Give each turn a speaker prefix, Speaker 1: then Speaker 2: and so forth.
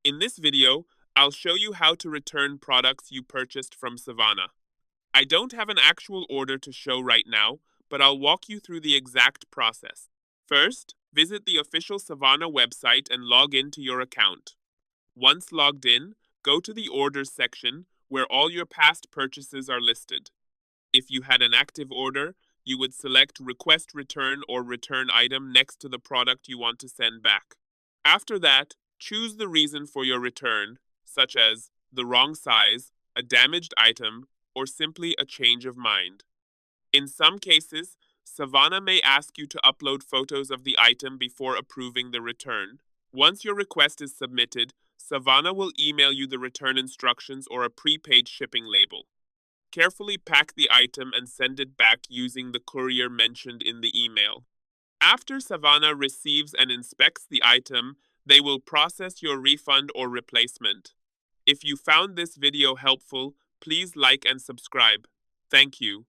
Speaker 1: In this video, I'll show you how to return products you purchased from Savana. I don't have an actual order to show right now, but I'll walk you through the exact process. First, visit the official Savana website and log into your account. Once logged in, go to the Orders section where all your past purchases are listed. If you had an active order, you would select Request Return or Return Item next to the product you want to send back. After that, choose the reason for your return, such as the wrong size, a damaged item, or simply a change of mind. In some cases, Savana may ask you to upload photos of the item before approving the return. Once your request is submitted, Savana will email you the return instructions or a prepaid shipping label. Carefully pack the item and send it back using the courier mentioned in the email. After Savana receives and inspects the item, they will process your refund or replacement. If you found this video helpful, please like and subscribe. Thank you.